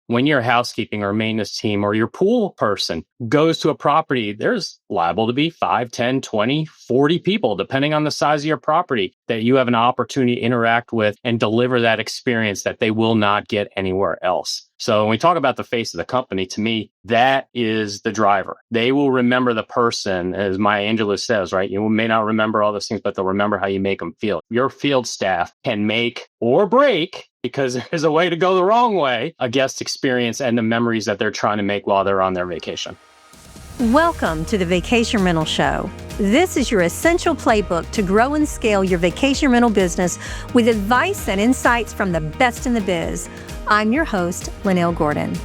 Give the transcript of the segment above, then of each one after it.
when your housekeeping or maintenance team or your pool person goes to a property, there's liable to be 5, 10, 20, 40 people, depending on the size of your property, that you have an opportunity to interact with and deliver that experience that they will not get anywhere else. So when we talk about the face of the company, to me, that is the driver. They will remember the person, as Maya Angelou says, right? You may not remember all those things, but they'll remember how you make them feel. Your field staff can make or break, because there's a way to go the wrong way, a guest experience and the memories that they're trying to make while they're on their vacation. Welcome to the Vacation Rental Show. This is your essential playbook to grow and scale your vacation rental business with advice and insights from the best in the biz. I'm your host, Lynell Gordon.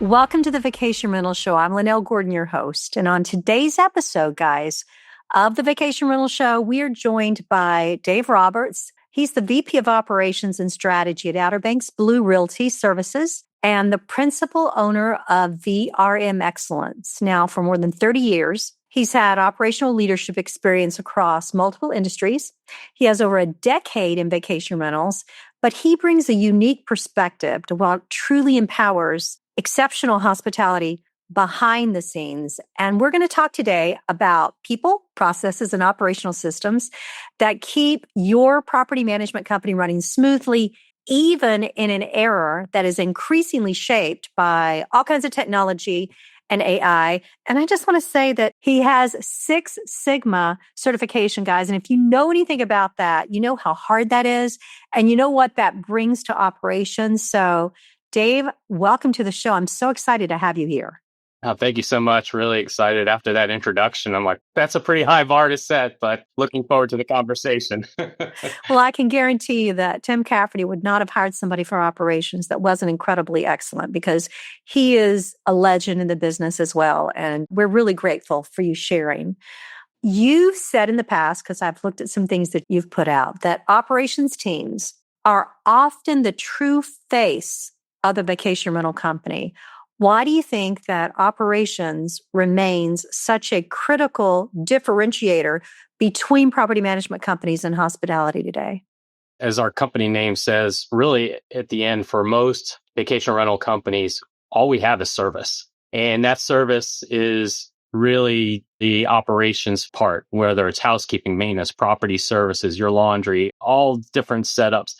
Welcome to the Vacation Rental Show. I'm Lynell Gordon, your host. And on today's episode, guys, of the Vacation Rental Show, we are joined by Dave Roberts. He's the VP of Operations and Strategy at Outer Banks Blue Realty Services and the principal owner of VRM Excellence. Now, for more than 30 years, he's had operational leadership experience across multiple industries. He has over a decade in vacation rentals, but he brings a unique perspective to what truly empowers exceptional hospitality behind the scenes. And we're going to talk today about people, processes, and operational systems that keep your property management company running smoothly, even in an era that is increasingly shaped by all kinds of technology and AI. And I just want to say that he has 6 Sigma certification, guys. And if you know anything about that, you know how hard that is, and you know what that brings to operations. So, Dave, welcome to the show. I'm so excited to have you here. Oh, thank you so much. Really excited after that introduction. I'm like, that's a pretty high bar to set, but looking forward to the conversation. Well, I can guarantee you that Tim Cafferty would not have hired somebody for operations that wasn't incredibly excellent, because he is a legend in the business as well. And we're really grateful for you sharing. You've said in the past, because I've looked at some things that you've put out, that operations teams are often the true face of the vacation rental company. Why do you think that operations remains such a critical differentiator between property management companies and hospitality today? As our company name says, really at the end, for most vacation rental companies, all we have is service. And that service is really the operations part, whether it's housekeeping, maintenance, property services, your laundry, all different setups.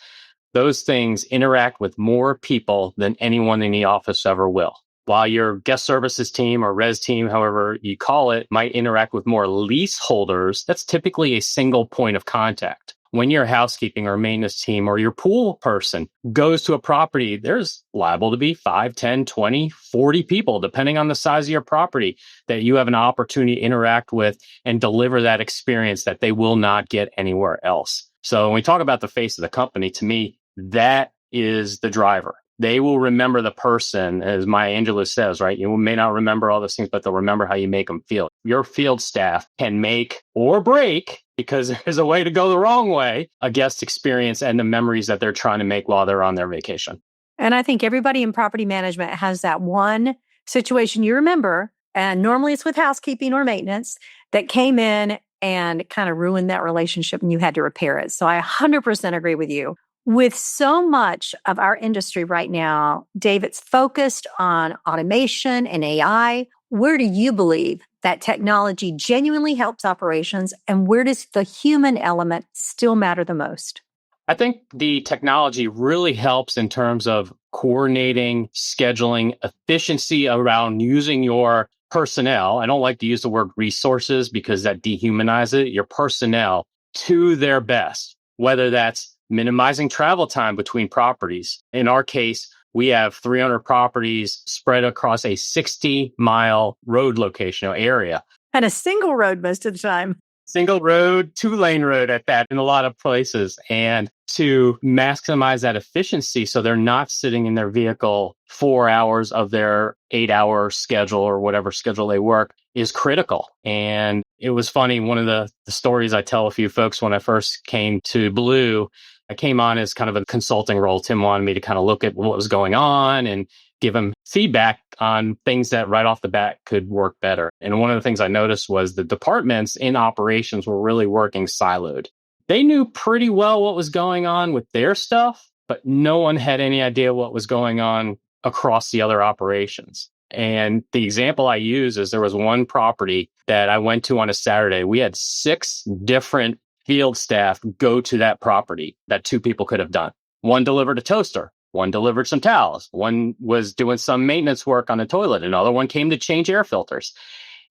Those things interact with more people than anyone in the office ever will. While your guest services team or res team, however you call it, might interact with more leaseholders, that's typically a single point of contact. When your housekeeping or maintenance team or your pool person goes to a property, there's liable to be 5, 10, 20, 40 people, depending on the size of your property, that you have an opportunity to interact with and deliver that experience that they will not get anywhere else. So when we talk about the face of the company, to me, that is the driver. They will remember the person, as Maya Angelou says, right? You may not remember all those things, but they'll remember how you make them feel. Your field staff can make or break, because there's a way to go the wrong way, a guest experience and the memories that they're trying to make while they're on their vacation. And I think everybody in property management has that one situation you remember, and normally it's with housekeeping or maintenance, that came in and kind of ruined that relationship and you had to repair it. So I 100% agree with you. With so much of our industry right now, Dave, it's focused on automation and AI. Where do you believe that technology genuinely helps operations, and where does the human element still matter the most? I think the technology really helps in terms of coordinating, scheduling, efficiency around using your personnel. I don't like to use the word resources because that dehumanizes it. Your personnel to their best, whether that's minimizing travel time between properties. In our case, we have 300 properties spread across a 60-mile road location or area. And a single road most of the time. Single road, 2-lane road at that in a lot of places. And to maximize that efficiency so they're not sitting in their vehicle 4 hours of their 8-hour schedule or whatever schedule they work is critical. And it was funny, one of the stories I tell a few folks when I first came to Blue, I came on as kind of a consulting role. Tim wanted me to kind of look at what was going on and give him feedback on things that right off the bat could work better. And one of the things I noticed was the departments in operations were really working siloed. They knew pretty well what was going on with their stuff, but no one had any idea what was going on across the other operations. And the example I use is there was one property that I went to on a Saturday. We had 6 different field staff go to that property that 2 people could have done. One delivered a toaster. One delivered some towels. One was doing some maintenance work on the toilet. Another one came to change air filters.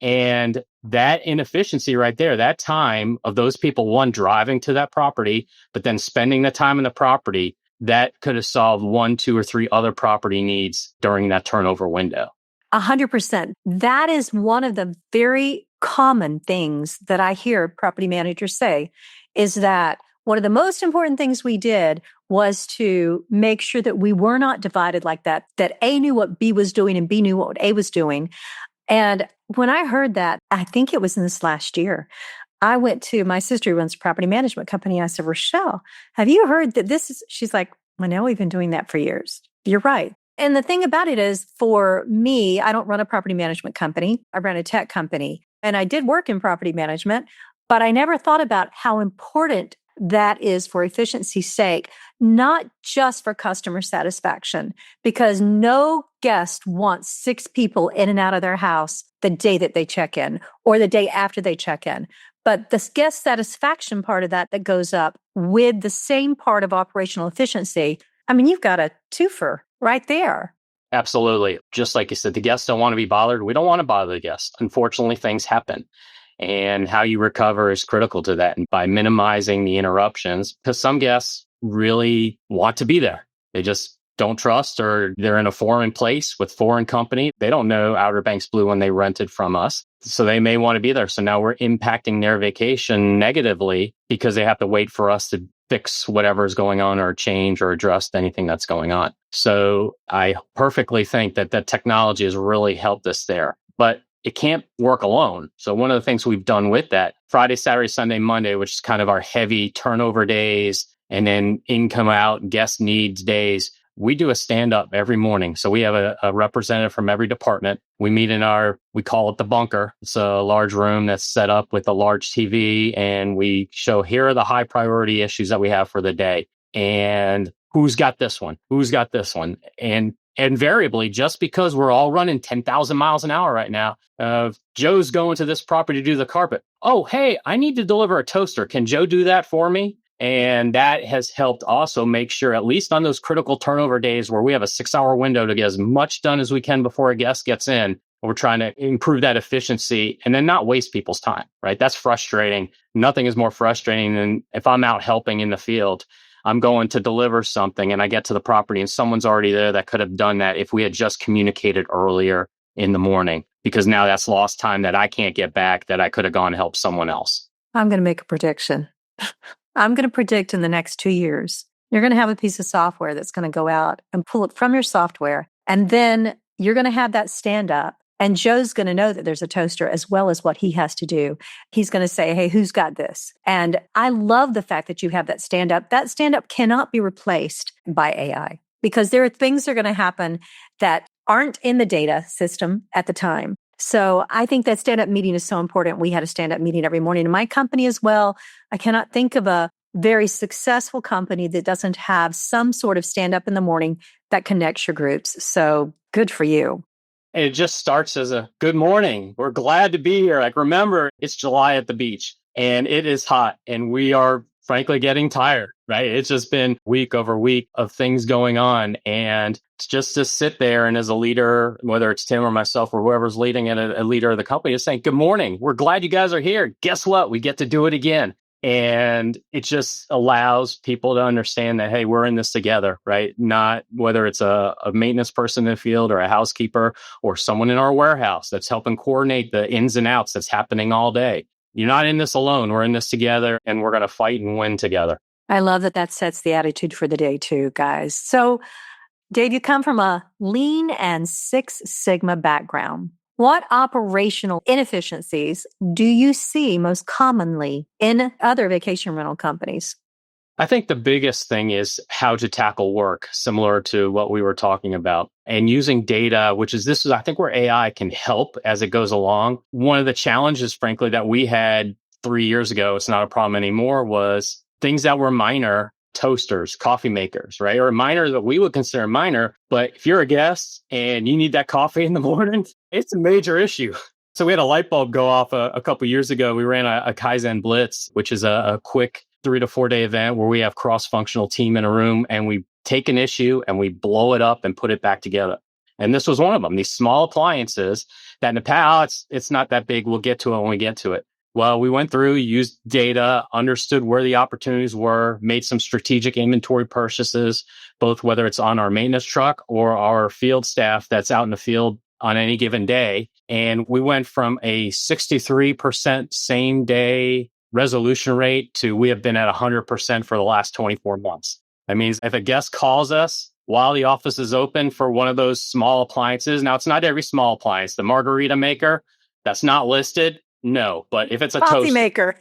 And that inefficiency right there, that time of those people, one driving to that property, but then spending the time in the property, that could have solved 1, 2, or 3 other property needs during that turnover window. 100%. That is one of the very common things that I hear property managers say is that one of the most important things we did was to make sure that we were not divided like that, that A knew what B was doing and B knew what A was doing. And when I heard that, I think it was in this last year, I went to my sister who runs a property management company. I said, Rochelle, have you heard that this is, she's like, I know we've been doing that for years. You're right. And the thing about it is, for me, I don't run a property management company. I run a tech company. And I did work in property management, but I never thought about how important that is for efficiency's sake, not just for customer satisfaction, because no guest wants 6 people in and out of their house the day that they check in or the day after they check in. But the guest satisfaction part of that goes up with the same part of operational efficiency. I mean, you've got a twofer right there. Absolutely. Just like you said, the guests don't want to be bothered. We don't want to bother the guests. Unfortunately, things happen. And how you recover is critical to that. And by minimizing the interruptions, because some guests really want to be there. They just don't trust, or they're in a foreign place with foreign company. They don't know Outer Banks Blue when they rented from us. So they may want to be there. So now we're impacting their vacation negatively because they have to wait for us to fix whatever's going on or change or adjust anything that's going on. So I perfectly think that technology has really helped us there. But it can't work alone. So one of the things we've done with that, Friday, Saturday, Sunday, Monday, which is kind of our heavy turnover days, and then income out, guest needs days, we do a stand-up every morning. So we have a representative from every department. We meet in we call it the bunker. It's a large room that's set up with a large TV, and we show, here are the high priority issues that we have for the day. And who's got this one? Who's got this one? And invariably, just because we're all running 10,000 miles an hour right now, Joe's going to this property to do the carpet. Oh, hey, I need to deliver a toaster. Can Joe do that for me? And that has helped also make sure, at least on those critical turnover days where we have a 6-hour window to get as much done as we can before a guest gets in, we're trying to improve that efficiency and then not waste people's time, right? That's frustrating. Nothing is more frustrating than if I'm out helping in the field. I'm going to deliver something and I get to the property and someone's already there that could have done that if we had just communicated earlier in the morning, because now that's lost time that I can't get back that I could have gone and helped someone else. I'm going to make a prediction. I'm going to predict in the next 2 years, you're going to have a piece of software that's going to go out and pull it from your software. And then you're going to have that stand up. And Joe's going to know that there's a toaster as well as what he has to do. He's going to say, hey, who's got this? And I love the fact that you have that stand up. That stand up cannot be replaced by AI, because there are things that are going to happen that aren't in the data system at the time. So I think that stand-up meeting is so important. We had a stand-up meeting every morning in my company as well. I cannot think of a very successful company that doesn't have some sort of stand-up in the morning that connects your groups. So good for you. And it just starts as a good morning. We're glad to be here. Like, remember, it's July at the beach and it is hot and we are frankly getting tired, right? It's just been week over week of things going on. And it's just to sit there and as a leader, whether it's Tim or myself or whoever's leading it, a leader of the company, is saying, good morning. We're glad you guys are here. Guess what? We get to do it again. And it just allows people to understand that, hey, we're in this together, right? Not whether it's a maintenance person in the field or a housekeeper or someone in our warehouse that's helping coordinate the ins and outs that's happening all day. You're not in this alone. We're in this together and we're going to fight and win together. I love that sets the attitude for the day too, guys. So, Dave, you come from a Lean and Six Sigma background. What operational inefficiencies do you see most commonly in other vacation rental companies? I think the biggest thing is how to tackle work, similar to what we were talking about, and using data, this is, I think, where AI can help as it goes along. One of the challenges, frankly, that we had 3 years ago, it's not a problem anymore, was things that were minor toasters, coffee makers, right? Or minor that we would consider minor. But if you're a guest and you need that coffee in the morning, it's a major issue. So we had a light bulb go off a couple of years ago. We ran a Kaizen blitz, which is a quick 3 to 4 day event where we have cross-functional team in a room and we take an issue and we blow it up and put it back together. And this was one of them, these small appliances that in the past, it's not that big. We'll get to it when we get to it. Well, we went through, used data, understood where the opportunities were, made some strategic inventory purchases, both whether it's on our maintenance truck or our field staff that's out in the field on any given day. And we went from a 63% same day resolution rate to we have been at 100% for the last 24 months. That means if a guest calls us while the office is open for one of those small appliances, now it's not every small appliance, the margarita maker, that's not listed. No, but if it's a coffee maker,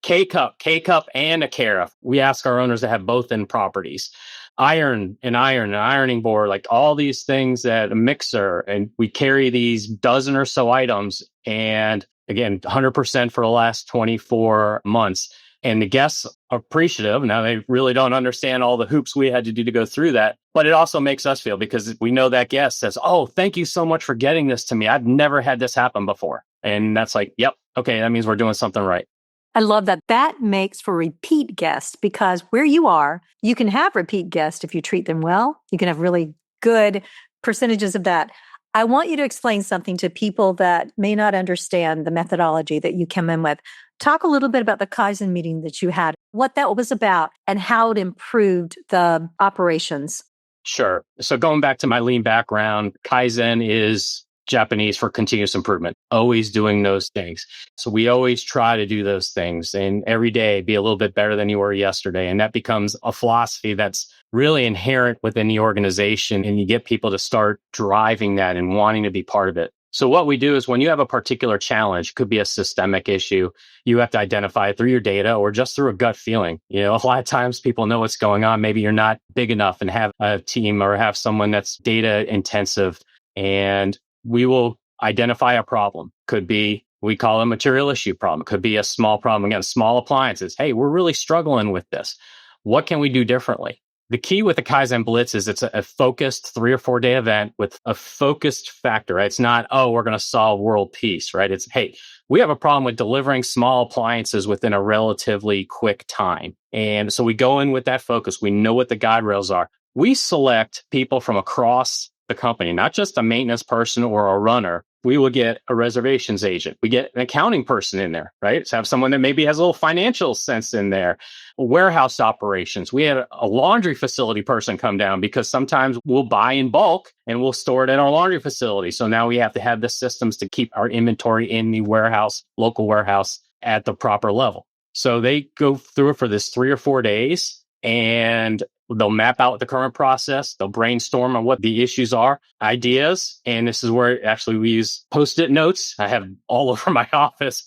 K-cup and a carafe, we ask our owners to have both in properties. Iron, an ironing board, like all these things that a mixer, and we carry these dozen or so items. And again, 100% for the last 24 months. And the guests are appreciative. Now they really don't understand all the hoops we had to do to go through that. But it also makes us feel because we know that guest says, oh, thank you so much for getting this to me. I've never had this happen before. And that's like, yep, okay, that means we're doing something right. I love that. That makes for repeat guests because where you are, you can have repeat guests if you treat them well. You can have really good percentages of that. I want you to explain something to people that may not understand the methodology that you come in with. Talk a little bit about the Kaizen meeting that you had, what that was about, and how it improved the operations. Sure. So going back to my lean background, Kaizen is Japanese for continuous improvement, always doing those things. So we always try to do those things and every day be a little bit better than you were yesterday. And that becomes a philosophy that's really inherent within the organization. And you get people to start driving that and wanting to be part of it. So what we do is when you have a particular challenge, could be a systemic issue, you have to identify it through your data or just through a gut feeling. You know, a lot of times people know what's going on. Maybe you're not big enough and have a team or have someone that's data intensive, and we will identify a problem. Could be, we call it a material issue problem. Could be a small problem. Again, small appliances. Hey, we're really struggling with this. What can we do differently? The key with the Kaizen Blitz is it's a focused 3 or 4 day event with a focused factor, right? It's not, oh, we're going to solve world peace, right? It's, hey, we have a problem with delivering small appliances within a relatively quick time. And so we go in with that focus. We know what the guide rails are. We select people from across the company, not just a maintenance person or a runner. We will get a reservations agent. We get an accounting person in there, right? So have someone that maybe has a little financial sense in there. Warehouse operations. We had a laundry facility person come down because sometimes we'll buy in bulk and we'll store it in our laundry facility. So now we have to have the systems to keep our inventory in the warehouse, local warehouse at the proper level. So they go through it for this 3 or 4 days and they'll map out the current process. They'll brainstorm on what the issues are, ideas. And this is where actually we use Post-it notes. I have all over my office,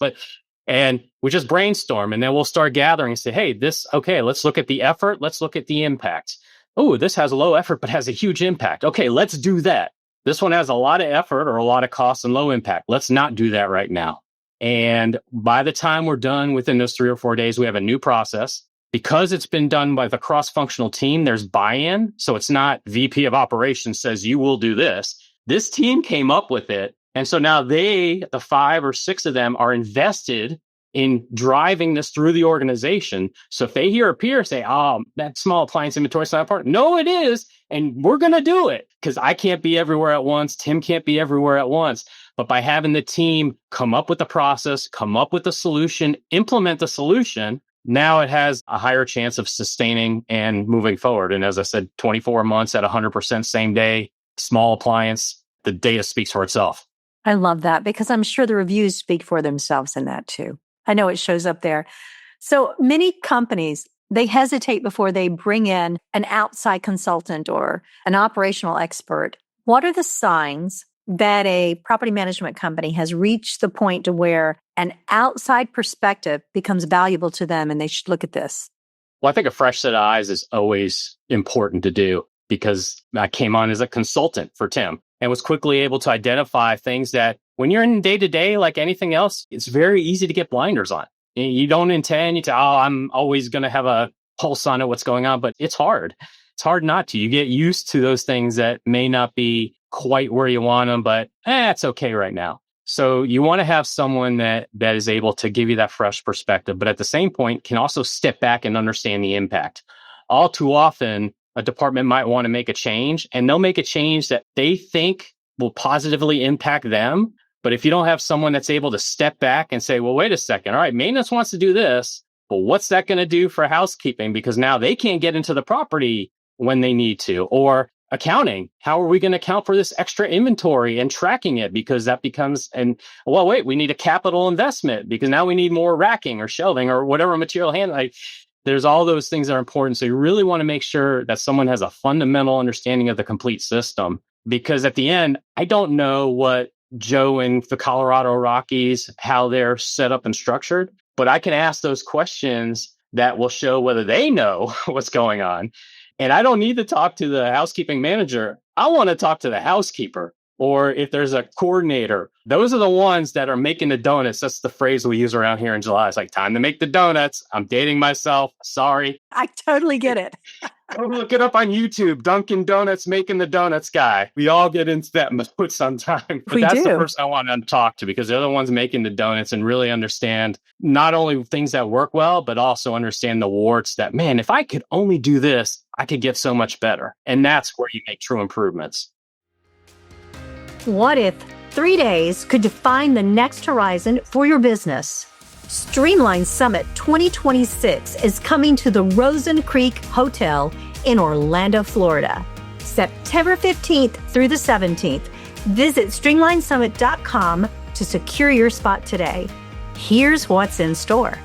and we just brainstorm and then we'll start gathering and say, hey, okay, let's look at the effort. Let's look at the impact. Oh, this has a low effort, but has a huge impact. Okay, let's do that. This one has a lot of effort or a lot of cost and low impact. Let's not do that right now. And by the time we're done within those 3 or 4 days, we have a new process. Because it's been done by the cross-functional team, there's buy-in. So it's not VP of operations says, you will do this. This team came up with it. And so now the 5 or 6 of them are invested in driving this through the organization. So if they hear a peer say, oh, that small appliance inventory is not important. No, it is. And we're going to do it because I can't be everywhere at once. Tim can't be everywhere at once. But by having the team come up with the process, come up with the solution, implement the solution, now it has a higher chance of sustaining and moving forward. And as I said, 24 months at 100% same day, small appliance, the data speaks for itself. I love that because I'm sure the reviews speak for themselves in that too. I know it shows up there. So many companies, they hesitate before they bring in an outside consultant or an operational expert. What are the signs that a property management company has reached the point to where an outside perspective becomes valuable to them and they should look at this? Well, I think a fresh set of eyes is always important to do because I came on as a consultant for Tim and was quickly able to identify things that when you're in day to day, like anything else, it's very easy to get blinders on. You don't intend to, I'm always going to have a pulse on it, what's going on, but it's hard. It's hard not to. You get used to those things that may not be quite where you want them, but it's okay right now. So you want to have someone that is able to give you that fresh perspective, but at the same point can also step back and understand the impact. All too often, a department might want to make a change, and they'll make a change that they think will positively impact them. But if you don't have someone that's able to step back and say, well, wait a second, all right, maintenance wants to do this, but what's that going to do for housekeeping? Because now they can't get into the property when they need to. Or accounting, how are we going to account for this extra inventory and tracking it? Because that becomes, we need a capital investment because now we need more racking or shelving or whatever material handling. There's all those things that are important. So you really want to make sure that someone has a fundamental understanding of the complete system. Because at the end, I don't know what Joe in the Colorado Rockies, how they're set up and structured, but I can ask those questions that will show whether they know what's going on. And I don't need to talk to the housekeeping manager. I want to talk to the housekeeper. Or if there's a coordinator, those are the ones that are making the donuts. That's the phrase we use around here in July. It's like, time to make the donuts. I'm dating myself. Sorry. I totally get it. Go look it up on YouTube. Dunkin' Donuts making the donuts guy. We all get into that mode sometimes. But that's the person I want to talk to because they're the ones making the donuts and really understand not only things that work well, but also understand the warts that, man, if I could only do this, I could get so much better. And that's where you make true improvements. What if 3 days could define the next horizon for your business? Streamline Summit 2026 is coming to the Rosen Creek Hotel in Orlando, Florida. September 15th through the 17th. Visit streamlinesummit.com to secure your spot today. Here's what's in store.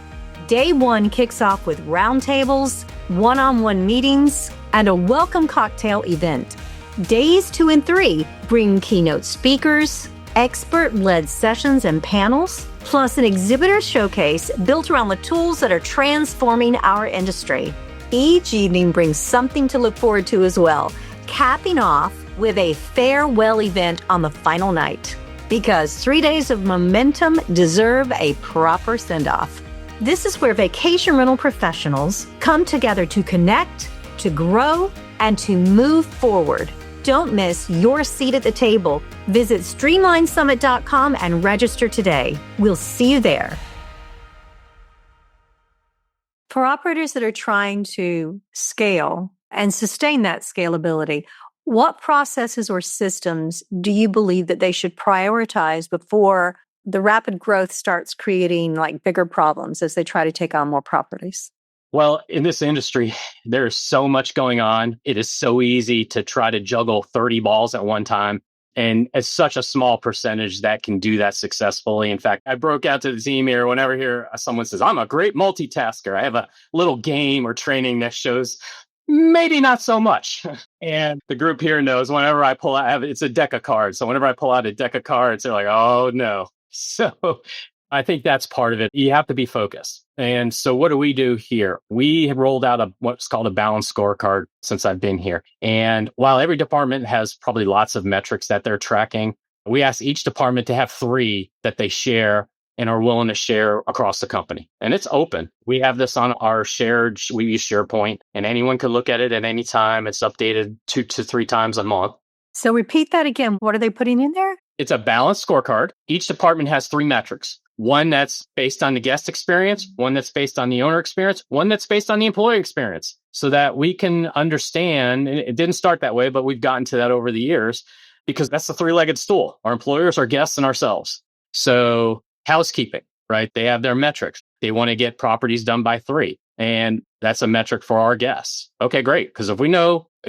Day 1 kicks off with roundtables, one-on-one meetings, and a welcome cocktail event. Days 2 and 3 bring keynote speakers, expert-led sessions and panels, plus an exhibitor showcase built around the tools that are transforming our industry. Each evening brings something to look forward to as well, capping off with a farewell event on the final night. Because 3 days of momentum deserve a proper send-off. This is where vacation rental professionals come together to connect, to grow, and to move forward. Don't miss your seat at the table. Visit streamlinesummit.com and register today. We'll see you there. For operators that are trying to scale and sustain that scalability, what processes or systems do you believe that they should prioritize before the rapid growth starts creating like bigger problems as they try to take on more properties? Well, in this industry, there's so much going on. It is so easy to try to juggle 30 balls at one time. And it's such a small percentage that can do that successfully. In fact, I broke out to the team here whenever someone says, I'm a great multitasker. I have a little game or training that shows maybe not so much. And the group here knows whenever I pull out, it's a deck of cards. So whenever I pull out a deck of cards, they're like, oh no. So I think that's part of it. You have to be focused. And so what do we do here? We have rolled out what's called a balanced scorecard since I've been here. And while every department has probably lots of metrics that they're tracking, we ask each department to have 3 that they share and are willing to share across the company. And it's open. We have this on our we use SharePoint, and anyone can look at it at any time. It's updated 2 to 3 times a month. So repeat that again. What are they putting in there? It's a balanced scorecard. Each department has 3 metrics. One that's based on the guest experience, one that's based on the owner experience, one that's based on the employee experience, so that we can understand. It didn't start that way, but we've gotten to that over the years because that's the 3-legged stool. Our employers, our guests, and ourselves. So housekeeping, right? They have their metrics. They want to get properties done by 3. And that's a metric for our guests. Okay, great. Because if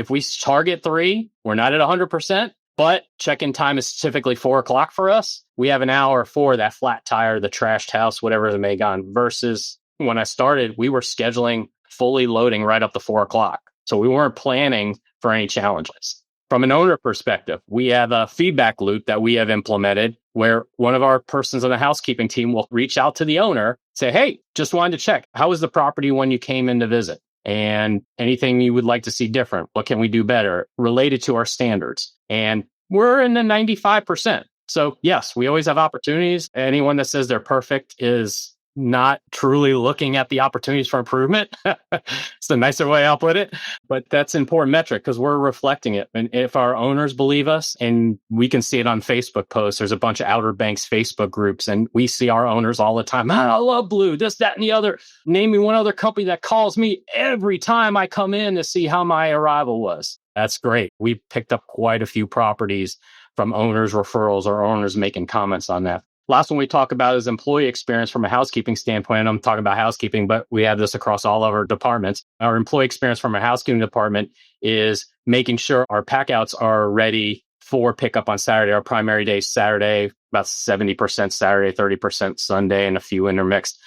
we target 3, we're not at 100%. But check-in time is typically 4 o'clock for us. We have an hour for that flat tire, the trashed house, whatever it may gone. Versus when I started, we were scheduling fully loading right up to 4 o'clock. So we weren't planning for any challenges. From an owner perspective, we have a feedback loop that we have implemented where one of our persons on the housekeeping team will reach out to the owner, say, hey, just wanted to check. How was the property when you came in to visit? And anything you would like to see different? What can we do better related to our standards? And we're in the 95%. So yes, we always have opportunities. Anyone that says they're perfect is not truly looking at the opportunities for improvement. It's the nicer way I'll put it. But that's an important metric because we're reflecting it. And if our owners believe us, and we can see it on Facebook posts, there's a bunch of Outer Banks Facebook groups, and we see our owners all the time. I love Blue, this, that, and the other. Name me one other company that calls me every time I come in to see how my arrival was. That's great. We picked up quite a few properties from owners' referrals or owners making comments on that. Last one we talk about is employee experience from a housekeeping standpoint. I'm talking about housekeeping, but we have this across all of our departments. Our employee experience from a housekeeping department is making sure our packouts are ready for pickup on Saturday. Our primary day is Saturday, about 70% Saturday, 30% Sunday, and a few intermixed.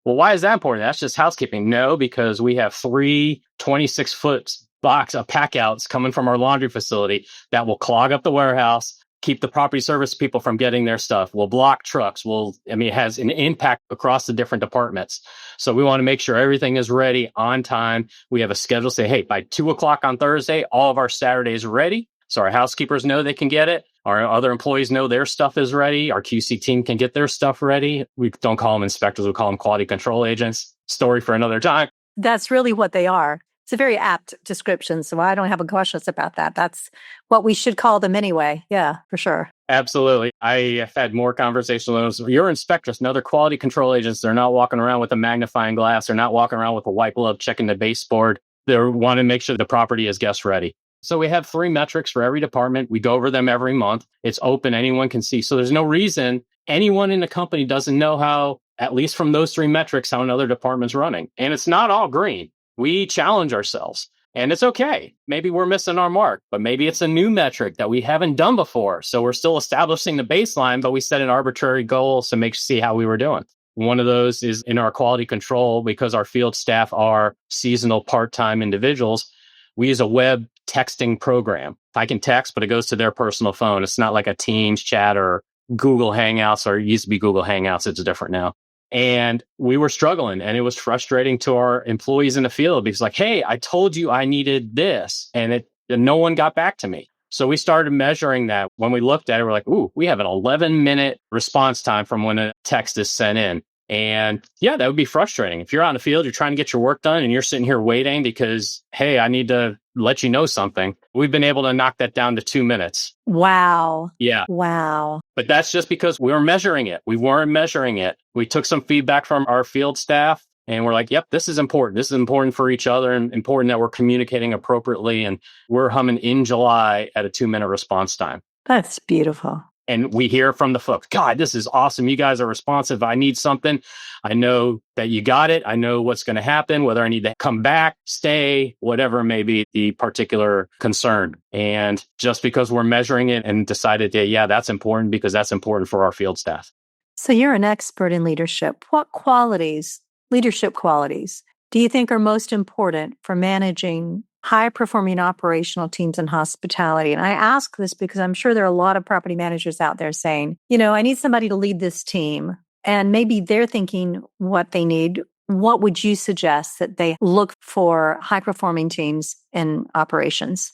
Well, why is that important? That's just housekeeping. No, because we have 3 26-foot box of packouts coming from our laundry facility that will clog up the warehouse, keep the property service people from getting their stuff. We'll block trucks. It has an impact across the different departments. So we want to make sure everything is ready on time. We have a schedule say, hey, by 2:00 on Thursday, all of our Saturdays are ready. So our housekeepers know they can get it. Our other employees know their stuff is ready. Our QC team can get their stuff ready. We don't call them inspectors. We call them quality control agents. Story for another time. That's really what they are. It's a very apt description, so I don't have any questions about that. That's what we should call them anyway. Yeah, for sure. Absolutely. I have had more conversations with those. Your inspectors and other quality control agents, they're not walking around with a magnifying glass. They're not walking around with a white glove checking the baseboard. They want to make sure the property is guest ready. So we have 3 metrics for every department. We go over them every month. It's open. Anyone can see. So there's no reason anyone in the company doesn't know how, at least from those 3 metrics, how another department's running. And it's not all green. We challenge ourselves, and it's okay. Maybe we're missing our mark, but maybe it's a new metric that we haven't done before. So we're still establishing the baseline, but we set an arbitrary goal to see how we were doing. One of those is in our quality control, because our field staff are seasonal part-time individuals. We use a web texting program. I can text, but it goes to their personal phone. It's not like a Teams chat or Google Hangouts, or it used to be Google Hangouts. It's different now. And we were struggling, and it was frustrating to our employees in the field because hey, I told you I needed this, and no one got back to me. So we started measuring that. When we looked at it, we're like, ooh, we have an 11-minute response time from when a text is sent in. And yeah, that would be frustrating. If you're out in the field, you're trying to get your work done and you're sitting here waiting because, hey, I need to let you know something. We've been able to knock that down to 2 minutes. Wow. Yeah. Wow. But that's just because we were measuring it. We weren't measuring it. We took some feedback from our field staff and we're like, yep, this is important. This is important for each other and important that we're communicating appropriately. And we're humming in July at a 2-minute response time. That's beautiful. And we hear from the folks, God, this is awesome. You guys are responsive. I need something. I know that you got it. I know what's going to happen, whether I need to come back, stay, whatever may be the particular concern. And just because we're measuring it and decided that, yeah, that's important because that's important for our field staff. So you're an expert in leadership. What leadership qualities, do you think are most important for managing high-performing operational teams in hospitality? And I ask this because I'm sure there are a lot of property managers out there saying, I need somebody to lead this team. And maybe they're thinking what they need. What would you suggest that they look for high-performing teams in operations?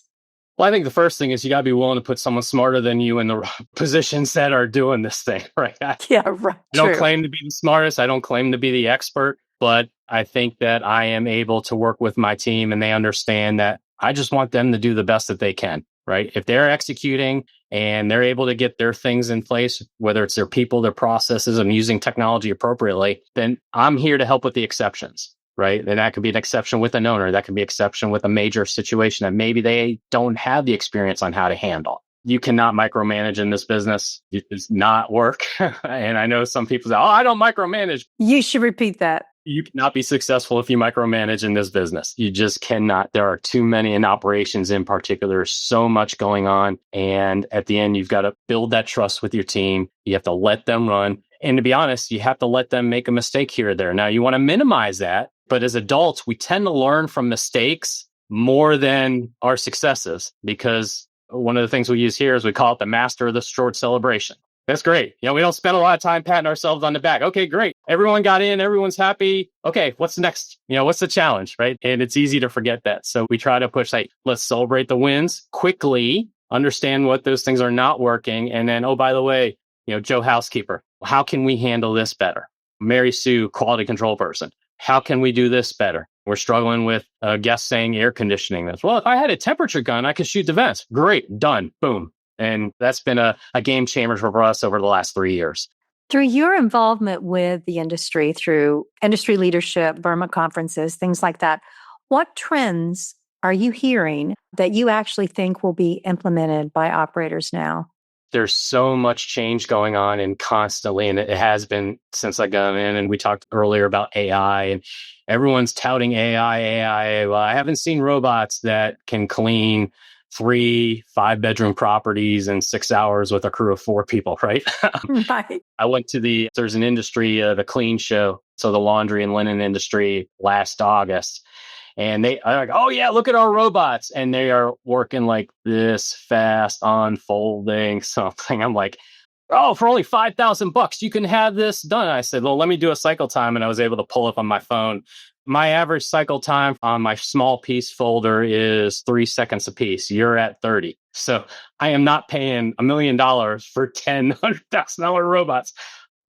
Well, I think the first thing is you got to be willing to put someone smarter than you in the positions that are doing this thing, right? Yeah, right. I don't claim to be the smartest. I don't claim to be the expert. But I think that I am able to work with my team and they understand that I just want them to do the best that they can, right? If they're executing and they're able to get their things in place, whether it's their people, their processes, and using technology appropriately, then I'm here to help with the exceptions, right? And that could be an exception with an owner. That could be an exception with a major situation that maybe they don't have the experience on how to handle. You cannot micromanage in this business. It does not work. And I know some people say, I don't micromanage. You should repeat that. You cannot be successful if you micromanage in this business. You just cannot. There are too many in operations in particular. There's so much going on. And at the end, you've got to build that trust with your team. You have to let them run. And to be honest, you have to let them make a mistake here or there. Now, you want to minimize that. But as adults, we tend to learn from mistakes more than our successes, because one of the things we use here is we call it the master of the short celebration. That's great. We don't spend a lot of time patting ourselves on the back. Okay, great. Everyone got in. Everyone's happy. Okay, what's next? What's the challenge, right? And it's easy to forget that. So we try to push, let's celebrate the wins quickly, understand what those things are not working. And then, oh, by the way, Joe Housekeeper, how can we handle this better? Mary Sue, quality control person. How can we do this better? We're struggling with a guest saying air conditioning this. Well, if I had a temperature gun, I could shoot the vents. Great, done, boom. And that's been a game changer for us over the last 3 years. Through your involvement with the industry, through industry leadership, Burma conferences, things like that, what trends are you hearing that you actually think will be implemented by operators now? There's so much change going on and constantly, and it has been since I got in. And we talked earlier about AI, and everyone's touting AI. Well, I haven't seen robots that can clean 3 5-bedroom properties in 6 hours with a crew of 4 people, right? Right. I went to there's an industry, the clean show. So the laundry and linen industry last August. And they are like, oh yeah, look at our robots. And they are working like this fast, unfolding something. I'm like, oh, for only $5,000, you can have this done. I said, well, let me do a cycle time. And I was able to pull up on my phone. My average cycle time on my small piece folder is 3 seconds a piece. You're at 30. So I am not paying $1 million for $100,000 robots.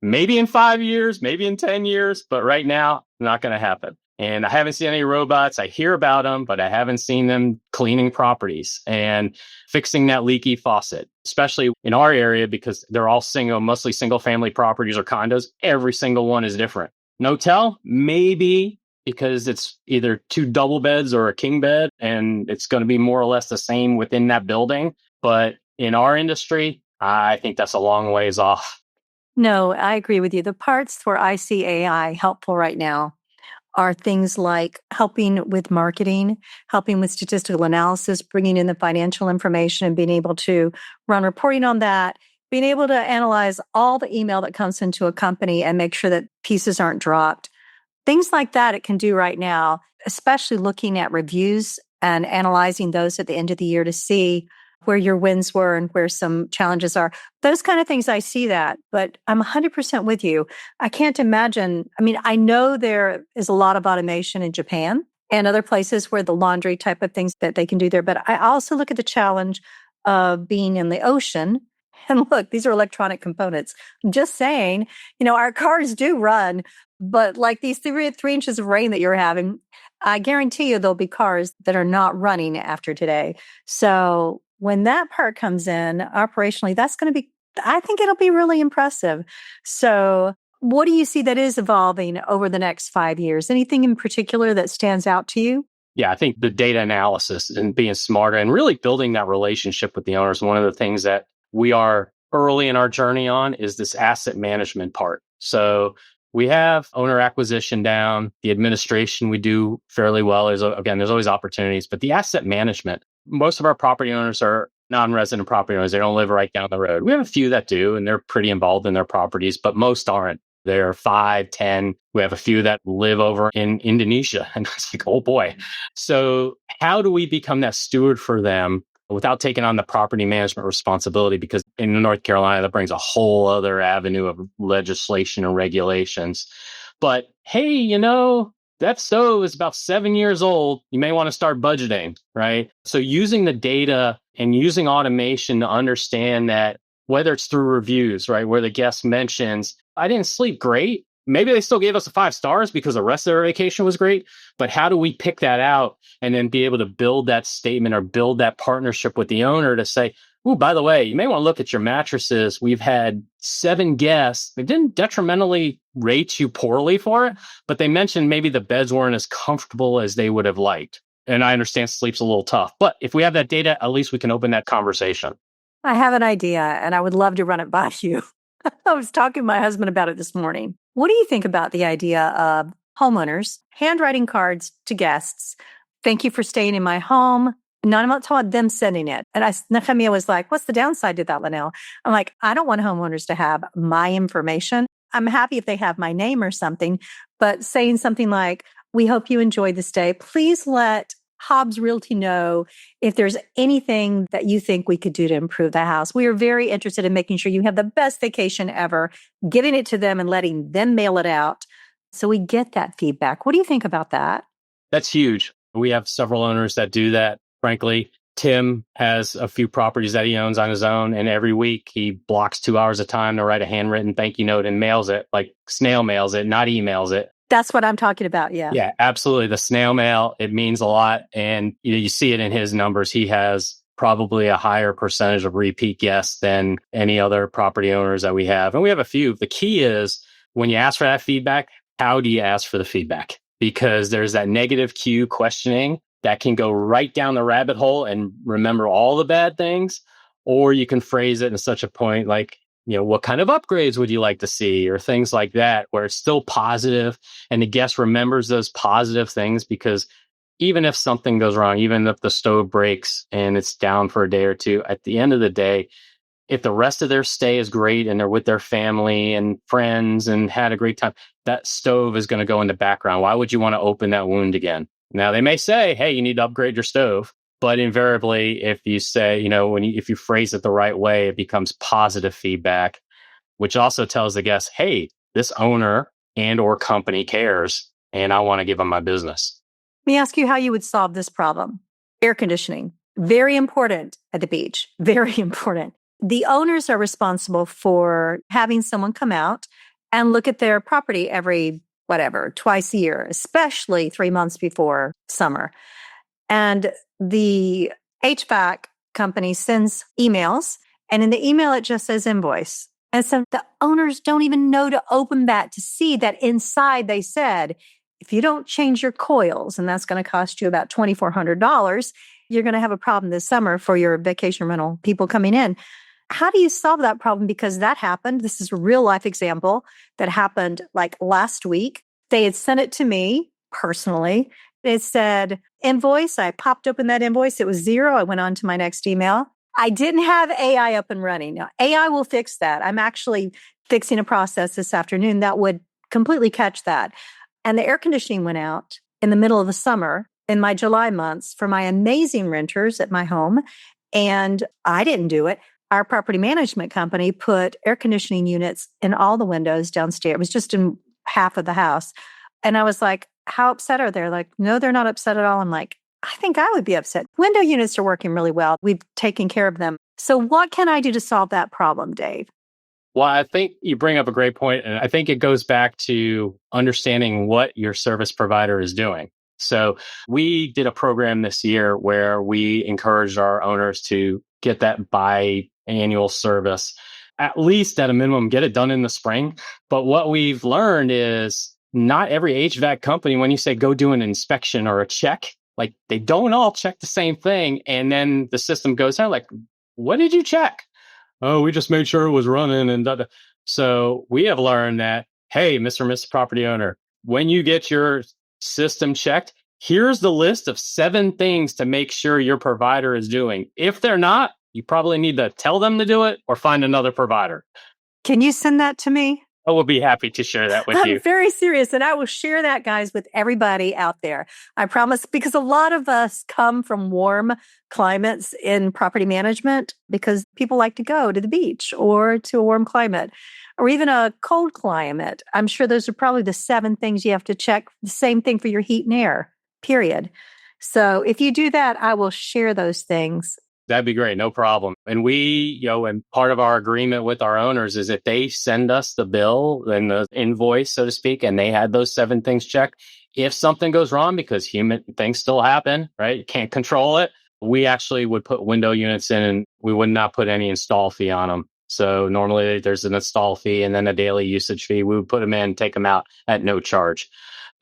Maybe in 5 years, maybe in 10 years, but right now, not going to happen. And I haven't seen any robots. I hear about them, but I haven't seen them cleaning properties and fixing that leaky faucet, especially in our area, because they're all mostly single family properties or condos. Every single one is different. No tell, maybe because it's either 2 double beds or a king bed, and it's going to be more or less the same within that building. But in our industry, I think that's a long ways off. No, I agree with you. The parts where I see AI helpful right now are things like helping with marketing, helping with statistical analysis, bringing in the financial information and being able to run reporting on that, being able to analyze all the email that comes into a company and make sure that pieces aren't dropped. Things like that it can do right now, especially looking at reviews and analyzing those at the end of the year to see where your wins were and where some challenges are. Those kind of things, I see that, but I'm 100% with you. I can't imagine. I mean, I know there is a lot of automation in Japan and other places where the laundry type of things that they can do there. But I also look at the challenge of being in the ocean. And look, these are electronic components. I'm just saying, our cars do run, but like these 3 inches of rain that you're having, I guarantee you there'll be cars that are not running after today. So when that part comes in operationally, I think it'll be really impressive. So what do you see that is evolving over the next 5 years? Anything in particular that stands out to you? Yeah, I think the data analysis and being smarter and really building that relationship with the owners. One of the things that we are early in our journey on is this asset management part. So we have owner acquisition down. The administration we do fairly well. There's always opportunities, but the asset management, most of our property owners are non-resident property owners. They don't live right down the road. We have a few that do, and they're pretty involved in their properties, but most aren't. They're 5, 10. We have a few that live over in Indonesia. And it's like, oh boy. So how do we become that steward for them without taking on the property management responsibility? Because in North Carolina, that brings a whole other avenue of legislation and regulations. But hey, that stove is about 7 years old. You may want to start budgeting, right? So using the data and using automation to understand that, whether it's through reviews, right, where the guest mentions, I didn't sleep great. Maybe they still gave us a 5 stars because the rest of their vacation was great. But how do we pick that out and then be able to build that statement or build that partnership with the owner to say, oh, by the way, you may want to look at your mattresses. We've had 7 guests. They didn't detrimentally rate you poorly for it, but they mentioned maybe the beds weren't as comfortable as they would have liked. And I understand sleep's a little tough, but if we have that data, at least we can open that conversation. I have an idea and I would love to run it by you. I was talking to my husband about it this morning. What do you think about the idea of homeowners handwriting cards to guests? Thank you for staying in my home. No, I'm not talking about them sending it. And Nehemiah was like, what's the downside to that, Lynell? I'm like, I don't want homeowners to have my information. I'm happy if they have my name or something, but saying something like, we hope you enjoyed the stay. Please let Hobbs Realty know if there's anything that you think we could do to improve the house. We are very interested in making sure you have the best vacation ever, giving it to them and letting them mail it out. So we get that feedback. What do you think about that? That's huge. We have several owners that do that. Frankly, Tim has a few properties that he owns on his own, and every week he blocks 2 hours of time to write a handwritten thank you note and mails it, like snail mails it, not emails it. That's what I'm talking about. Yeah. Yeah, absolutely. The snail mail, it means a lot. And you see it in his numbers. He has probably a higher percentage of repeat guests than any other property owners that we have. And we have a few. The key is when you ask for that feedback, how do you ask for the feedback? Because there's that negative cue questioning that can go right down the rabbit hole and remember all the bad things. Or you can phrase it in such a point like, what kind of upgrades would you like to see, or things like that, where it's still positive and the guest remembers those positive things. Because even if something goes wrong, even if the stove breaks and it's down for a day or two, at the end of the day, if the rest of their stay is great and they're with their family and friends and had a great time, that stove is going to go in the background. Why would you want to open that wound again? Now, they may say, hey, you need to upgrade your stove. But invariably, if you say, if you phrase it the right way, it becomes positive feedback, which also tells the guest, hey, this owner and or company cares, and I want to give them my business. Let me ask you how you would solve this problem. Air conditioning, very important at the beach, very important. The owners are responsible for having someone come out and look at their property every, twice a year, especially 3 months before summer. And the HVAC company sends emails, and in the email, it just says invoice. And so the owners don't even know to open that to see that inside they said, if you don't change your coils, and that's going to cost you about $2,400, you're going to have a problem this summer for your vacation rental people coming in. How do you solve that problem? Because that happened. This is a real life example that happened like last week. They had sent it to me personally. It said invoice. I popped open that invoice. It was 0. I went on to my next email. I didn't have AI up and running. Now, AI will fix that. I'm actually fixing a process this afternoon that would completely catch that. And the air conditioning went out in the middle of the summer in my July months for my amazing renters at my home. And I didn't do it. Our property management company put air conditioning units in all the windows downstairs. It was just in half of the house. And I was like, how upset are they? Like, no, they're not upset at all. I'm like, I think I would be upset. Window units are working really well. We've taken care of them. So what can I do to solve that problem, Dave? Well, I think you bring up a great point, and I think it goes back to understanding what your service provider is doing. So we did a program this year where we encouraged our owners to get that biannual service, at least at a minimum, get it done in the spring. But what we've learned is not every HVAC company, when you say go do an inspection or a check, like they don't all check the same thing. And then the system goes down like, what did you check? Oh, we just made sure it was running and da-da. So we have learned that, hey, Mr. and Mrs. Property Owner, when you get your system checked, here's the list of 7 things to make sure your provider is doing. If they're not, you probably need to tell them to do it or find another provider. Can you send that to me? I will be happy to share that with you. I'm very serious. And I will share that, guys, with everybody out there. I promise, because a lot of us come from warm climates in property management because people like to go to the beach or to a warm climate or even a cold climate. I'm sure those are probably the 7 things you have to check. The same thing for your heat and air, period. So if you do that, I will share those things. That'd be great. No problem. And we, and part of our agreement with our owners is that they send us the bill and the invoice, so to speak, and they had those 7 things checked. If something goes wrong, because human things still happen, right? You can't control it. We actually would put window units in and we would not put any install fee on them. So normally there's an install fee and then a daily usage fee. We would put them in, take them out at no charge.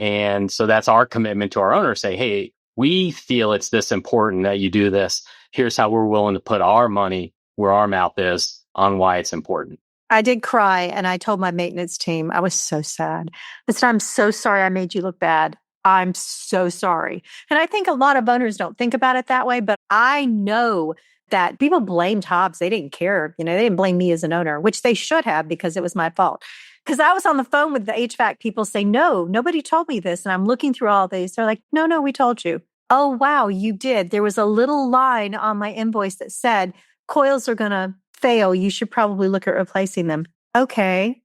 And so that's our commitment to our owners. Say, hey, we feel it's this important that you do this. Here's how we're willing to put our money where our mouth is on why it's important. I did cry and I told my maintenance team, I was so sad. I said, I'm so sorry I made you look bad. I'm so sorry. And I think a lot of owners don't think about it that way, but I know that people blamed Hobbs. They didn't care. They didn't blame me as an owner, which they should have because it was my fault. Because I was on the phone with the HVAC people saying, no, nobody told me this. And I'm looking through all these. They're like, no, we told you. Oh, wow, you did. There was a little line on my invoice that said, coils are going to fail. You should probably look at replacing them. Okay.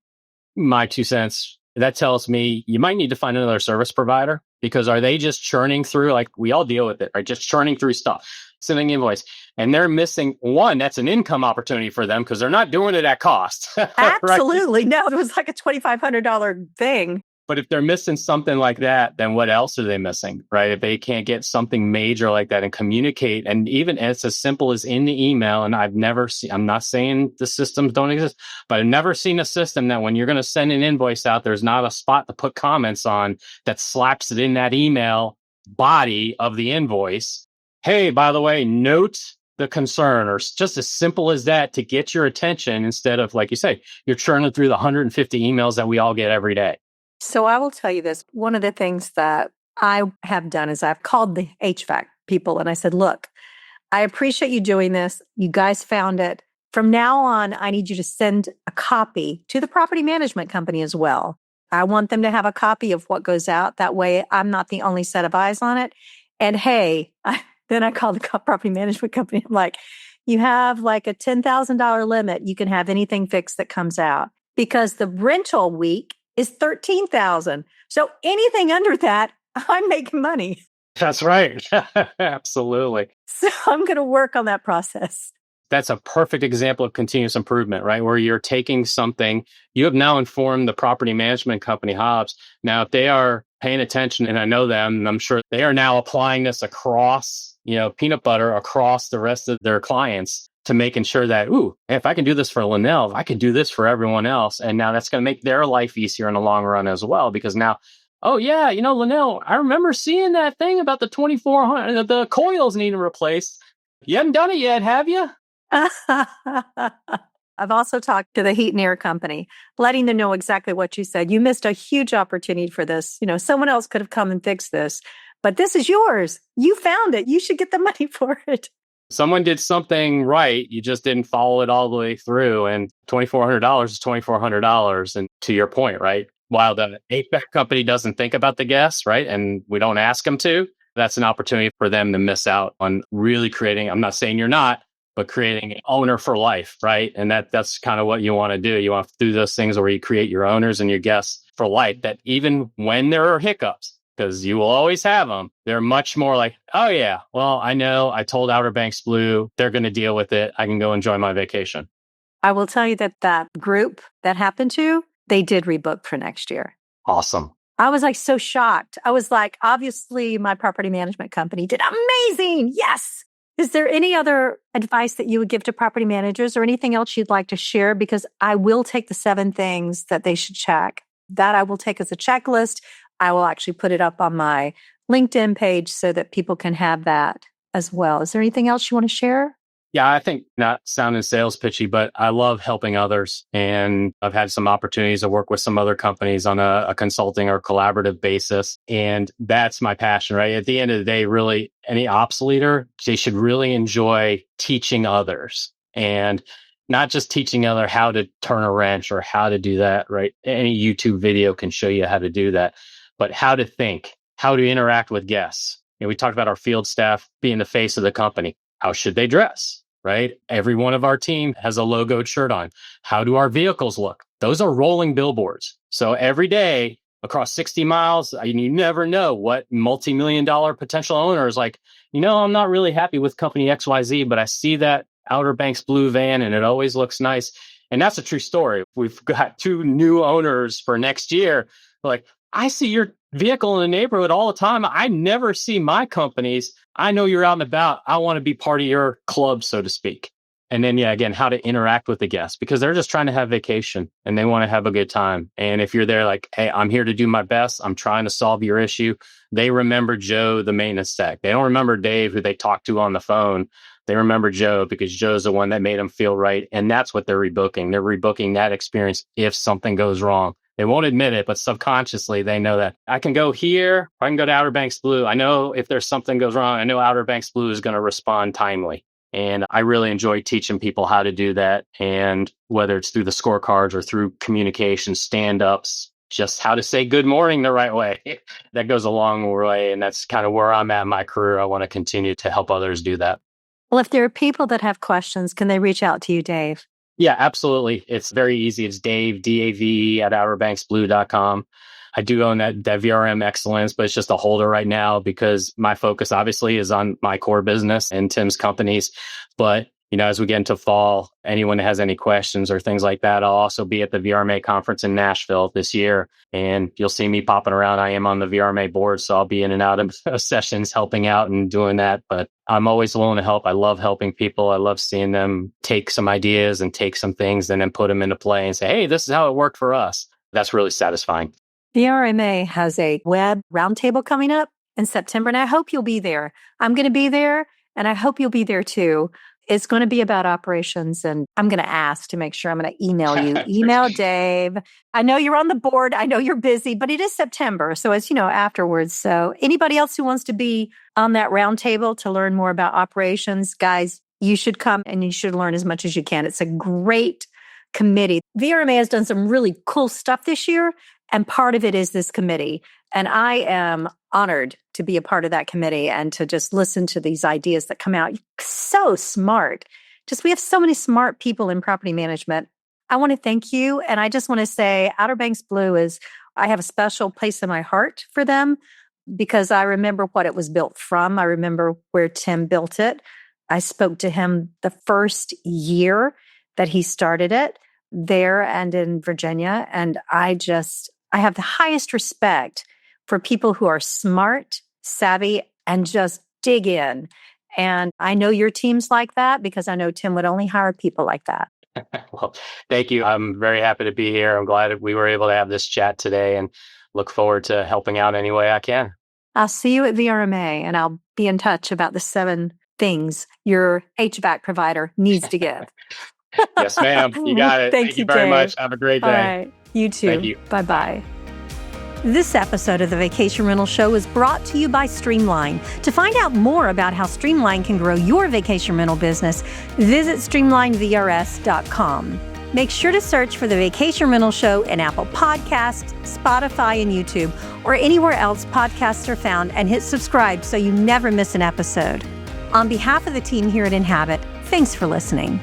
My 2 cents, that tells me you might need to find another service provider Because are they just churning through, like we all deal with it, right? Just churning through stuff, sending invoice, and they're missing one, that's an income opportunity for them because they're not doing it at cost. Right? Absolutely. No, it was like a $2,500 thing. But if they're missing something like that, then what else are they missing, right? If they can't get something major like that and communicate, and even it's as simple as in the email, and I've never seen, I'm not saying the systems don't exist, but I've never seen a system that when you're going to send an invoice out, there's not a spot to put comments on that slaps it in that email body of the invoice. Hey, by the way, note the concern, or just as simple as that to get your attention instead of, like you say, you're churning through the 150 emails that we all get every day. So I will tell you this. One of the things that I have done is I've called the HVAC people and I said, look, I appreciate you doing this. You guys found it. From now on, I need you to send a copy to the property management company as well. I want them to have a copy of what goes out. That way, I'm not the only set of eyes on it. And hey, then I called the property management company. I'm like, you have like a $10,000 limit. You can have anything fixed that comes out because the rental week is $13,000. So anything under that, I'm making money. That's right. Absolutely. So I'm going to work on that process. That's a perfect example of continuous improvement, right? Where you're taking something, you have now informed the property management company, Hobbs. Now, if they are paying attention, and I know them, and I'm sure they are now applying this across, peanut butter across the rest of their clients to making sure that, if I can do this for Lynell, I can do this for everyone else. And now that's going to make their life easier in the long run as well. Because now, Lynell, I remember seeing that thing about the 2400, the coils needing replaced. You haven't done it yet, have you? I've also talked to the heat and air company, letting them know exactly what you said. You missed a huge opportunity for this. Someone else could have come and fixed this, but this is yours. You found it. You should get the money for it. Someone did something right. You just didn't follow it all the way through. And $2,400 is $2,400. And to your point, right? While the HVAC company doesn't think about the guests, right? And we don't ask them to, that's an opportunity for them to miss out on really creating, I'm not saying you're not, but creating an owner for life, right? And that's kind of what you want to do. You want to do those things where you create your owners and your guests for life, that even when there are hiccups, because you will always have them, they're much more like, oh yeah, well, I know I told Outer Banks Blue, they're going to deal with it. I can go enjoy my vacation. I will tell you that group that happened to, they did rebook for next year. Awesome. I was like so shocked. I was like, obviously my property management company did amazing. Yes. Is there any other advice that you would give to property managers or anything else you'd like to share? Because I will take the 7 things that they should check. That I will take as a checklist. I will actually put it up on my LinkedIn page so that people can have that as well. Is there anything else you want to share? Yeah, I think, not sounding sales pitchy, but I love helping others. And I've had some opportunities to work with some other companies on a consulting or collaborative basis. And that's my passion, right? At the end of the day, really, any ops leader, they should really enjoy teaching others, and not just teaching others how to turn a wrench or how to do that, right? Any YouTube video can show you how to do that, but how to think, how to interact with guests. We talked about our field staff being the face of the company. How should they dress, right? Every one of our team has a logoed shirt on. How do our vehicles look? Those are rolling billboards. So every day across 60 miles, you never know what multi-million-dollar potential owner is like, I'm not really happy with company XYZ, but I see that Outer Banks Blue van and it always looks nice. And that's a true story. We've got 2 new owners for next year. Like, I see your vehicle in the neighborhood all the time. I never see my companies. I know you're out and about. I want to be part of your club, so to speak. And then, again, how to interact with the guests, because they're just trying to have vacation and they want to have a good time. And if you're there like, hey, I'm here to do my best, I'm trying to solve your issue. They remember Joe, the maintenance tech. They don't remember Dave, who they talked to on the phone. They remember Joe because Joe's the one that made them feel right. And that's what they're rebooking. They're rebooking that experience if something goes wrong. They won't admit it, but subconsciously they know that I can go here, or I can go to Outer Banks Blue. I know if there's something goes wrong, I know Outer Banks Blue is going to respond timely. And I really enjoy teaching people how to do that. And whether it's through the scorecards or through communication, stand-ups, just how to say good morning the right way. That goes a long way. And that's kind of where I'm at in my career. I want to continue to help others do that. Well, if there are people that have questions, can they reach out to you, Dave? Yeah, absolutely. It's very easy. It's Dave, DAV at outerbanksblue.com. I do own that VRM Excellence, but it's just a holder right now because my focus obviously is on my core business and Tim's companies. But as we get into fall, anyone that has any questions or things like that, I'll also be at the VRMA conference in Nashville this year, and you'll see me popping around. I am on the VRMA board, so I'll be in and out of sessions helping out and doing that. But I'm always willing to help. I love helping people. I love seeing them take some ideas and take some things and then put them into play and say, hey, this is how it worked for us. That's really satisfying. VRMA has a web roundtable coming up in September, and I hope you'll be there. I'm going to be there, and I hope you'll be there too. It's going to be about operations, and I'm going to ask to make sure. I'm going to email you. Email Dave. I know you're on the board. I know you're busy, but it is September. So it's, afterwards. So anybody else who wants to be on that roundtable to learn more about operations, guys, you should come and you should learn as much as you can. It's a great committee. VRMA has done some really cool stuff this year, and part of it is this committee. And I am honored to be a part of that committee and to just listen to these ideas that come out. So smart. We have so many smart people in property management. I want to thank you. And I just want to say Outer Banks Blue I have a special place in my heart for them because I remember what it was built from. I remember where Tim built it. I spoke to him the first year that he started it there and in Virginia. And I have the highest respect for people who are smart, savvy, and just dig in. And I know your team's like that because I know Tim would only hire people like that. Well, thank you. I'm very happy to be here. I'm glad that we were able to have this chat today and look forward to helping out any way I can. I'll see you at VRMA and I'll be in touch about the 7 things your HVAC provider needs to give. Yes, ma'am. You got it. Thank you very Dave. much. Have a great day. All right. You too. Thank you. Bye-bye. This episode of the Vacation Rental Show is brought to you by Streamline. To find out more about how Streamline can grow your vacation rental business, visit streamlinevrs.com. Make sure to search for the Vacation Rental Show in Apple Podcasts, Spotify, and YouTube, or anywhere else podcasts are found, and hit subscribe so you never miss an episode. On behalf of the team here at Inhabit, thanks for listening.